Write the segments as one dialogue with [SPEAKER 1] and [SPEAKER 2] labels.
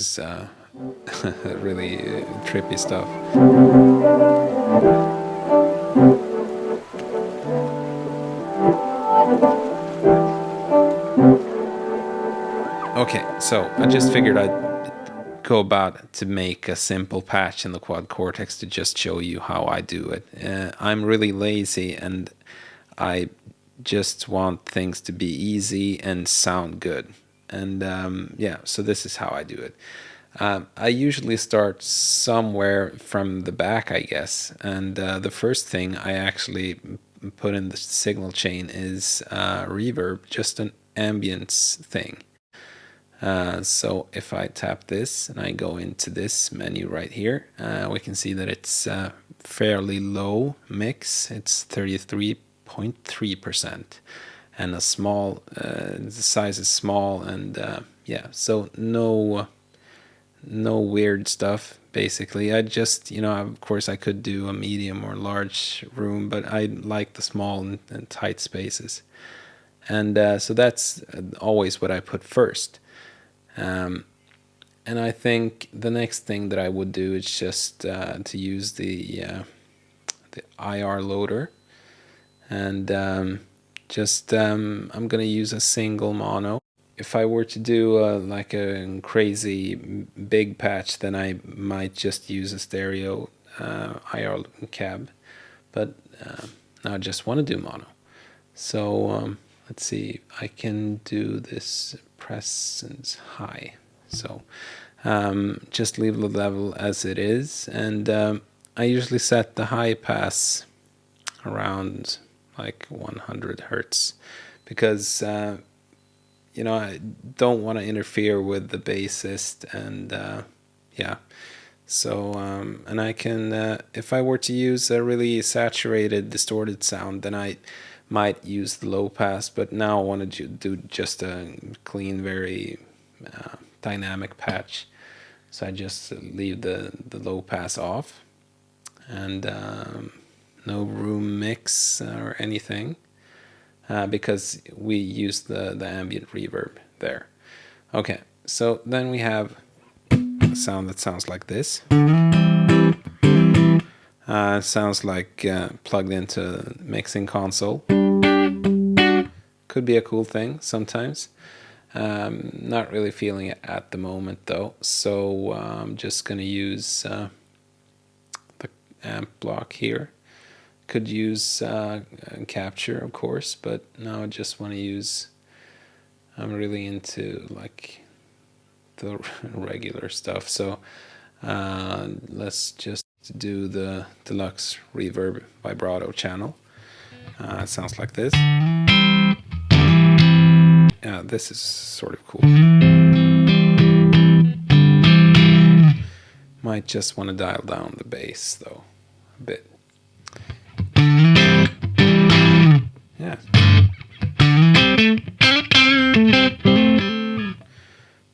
[SPEAKER 1] is really trippy stuff. Okay, so I just figured I'd go about to make a simple patch in the Quad Cortex to just show you how I do it. I'm really lazy and I just want things to be easy and sound good. And yeah, so this is how I do it. I usually start somewhere from the back, I guess. And the first thing I actually put in the signal chain is reverb, just an ambience thing. So if I tap this and I go into this menu right here, we can see that it's fairly low mix. It's 33.3% and a small, the size is small, and yeah, so no weird stuff basically. I just, of course I could do a medium or large room, but I like the small and tight spaces. And so that's always what I put first. And I think the next thing that I would do is just to use the IR loader, and I'm gonna use a single mono. If I were to do like a crazy big patch, then I might just use a stereo IR cab, but now I just want to do mono. So let's see, I can do this presence high. So just leave the level as it is, and I usually set the high pass around like 100 hertz because I don't want to interfere with the bassist, and yeah. So and I can if I were to use a really saturated distorted sound, then I might use the low pass, but now I want to do just a clean, very dynamic patch. So I just leave the low pass off, and no room mix or anything, because we use the ambient reverb there. Okay, so then we have a sound that sounds like this. It sounds like plugged into the mixing console. Could be a cool thing sometimes. Not really feeling it at the moment though, so I'm just gonna use the amp block here. Could use capture, of course, but now I just want to use, I'm really into like the regular stuff, so let's just do the deluxe reverb vibrato channel. It sounds like this. Yeah, this is sort of cool. Might just want to dial down the bass though a bit. Yeah.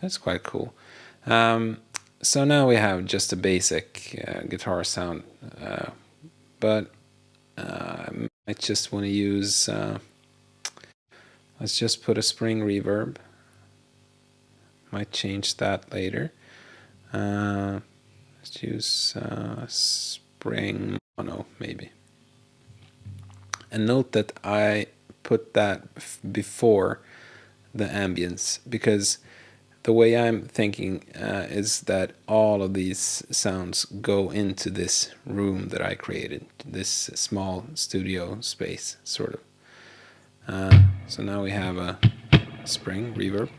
[SPEAKER 1] That's quite cool. So now we have just a basic guitar sound, but I just want to use, let's just put a spring reverb. Might change that later. Let's use spring mono maybe. And note that I put that before the ambience, because the way I'm thinking is that all of these sounds go into this room that I created, this small studio space, sort of. So now we have a spring reverb.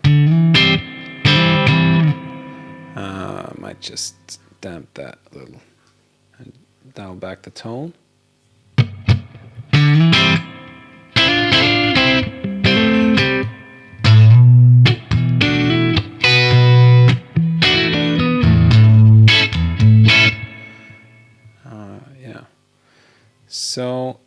[SPEAKER 1] I might just damp that a little and dial back the tone. Yeah. So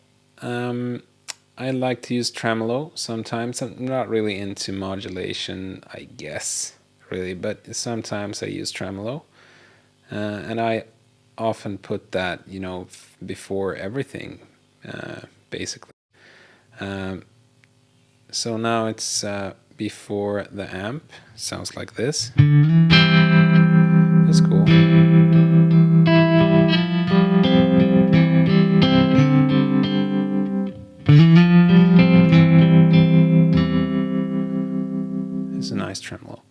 [SPEAKER 1] I like to use tremolo sometimes. I'm not really into modulation, I guess, really, but sometimes I use tremolo. And I often put that, before everything, basically. So now it's before the amp. Sounds like this. cool. It's a nice tremolo.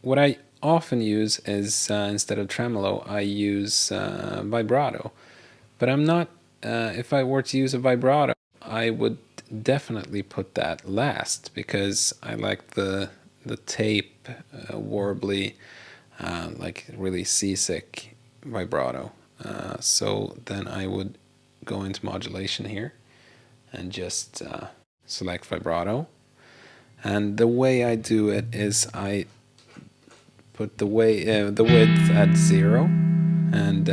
[SPEAKER 1] What I often use is, instead of tremolo, I use vibrato. But I'm not, if I were to use a vibrato, I would definitely put that last, because I like the tape, warbly, like really seasick vibrato. So then I would go into modulation here and just select vibrato. And the way I do it is I put the width at 0 and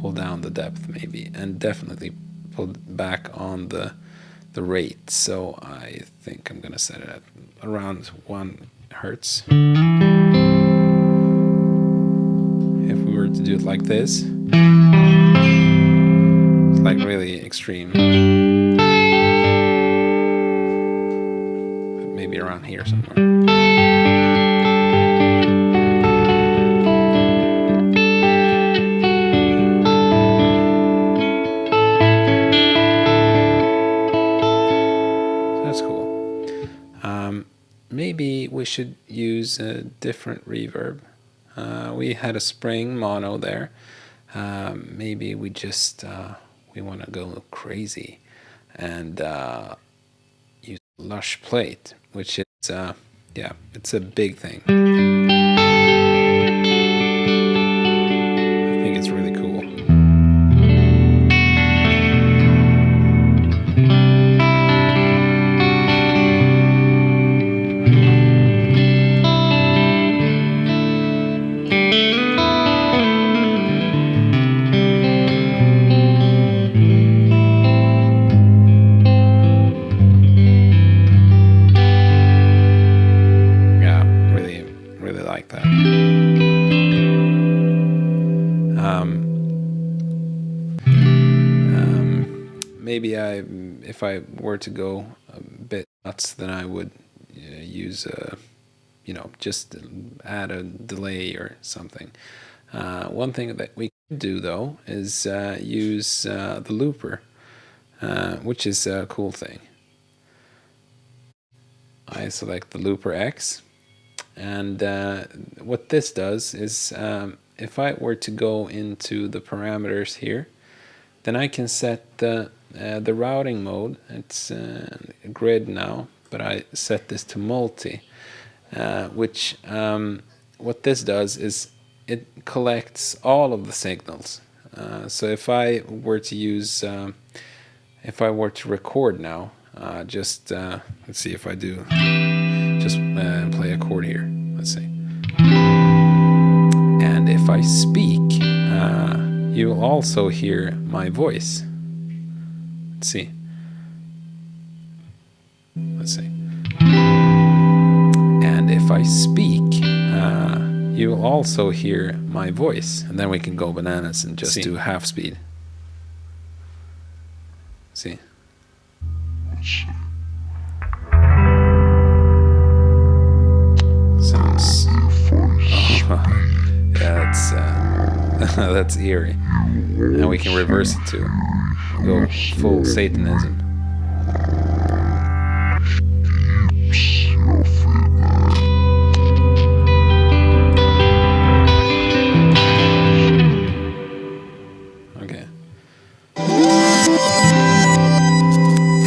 [SPEAKER 1] pull down the depth maybe, and definitely pull back on the rate. So I think I'm gonna set it at around 1 hertz. If we were to do it like this, it's like really extreme. Maybe around here somewhere. Maybe we should use a different reverb. We had a spring mono there. Maybe we just we want to go crazy and use lush plate, which is yeah, it's a big thing. I think it's really cool. Maybe if I were to go a bit nuts, then I would use just add a delay or something. One thing that we could do though is use the looper, which is a cool thing. I select the looper X, and what this does is, if I were to go into the parameters here, then I can set the routing mode. It's grid now, but I set this to multi, which what this does is it collects all of the signals. So if I were to use, if I were to record now, just let's see if I do, just play a chord here. Let's see. And if I speak, you will also hear my voice. Let's see. Let's see. And if I speak, you will also hear my voice. And then we can go bananas and just do half speed. See. Sounds. Yeah, it's that's eerie. And we can reverse it too. Go full Satanism. Okay.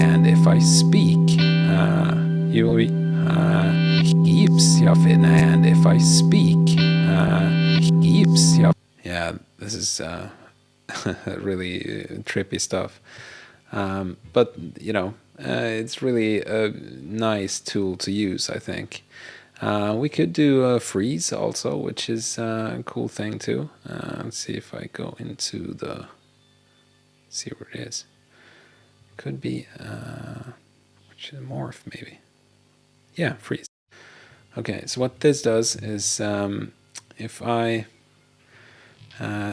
[SPEAKER 1] And if I speak, you will be and if I speak, yeah, this is really trippy stuff. But it's really a nice tool to use, I think. We could do a freeze also, which is a cool thing too. Let's see if I go into the, see where it is. Could be which is morph maybe. Yeah, freeze. Okay, so what this does is, if I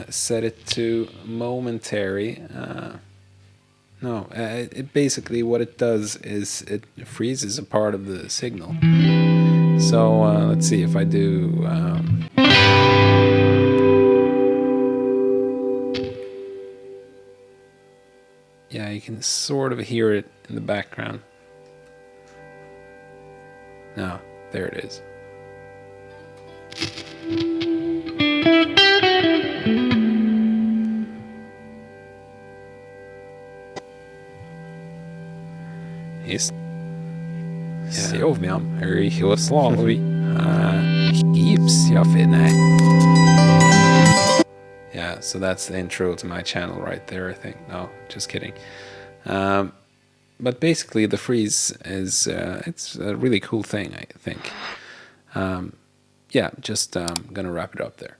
[SPEAKER 1] set it to momentary, it basically what it does is it freezes a part of the signal. So let's see if I do. Yeah, you can sort of hear it in the background. No, there it is. Sovmiam, yeah, so that's the intro to my channel right there, I think. No, just kidding. But basically the freeze is it's a really cool thing, I think. Yeah, just gonna wrap it up there.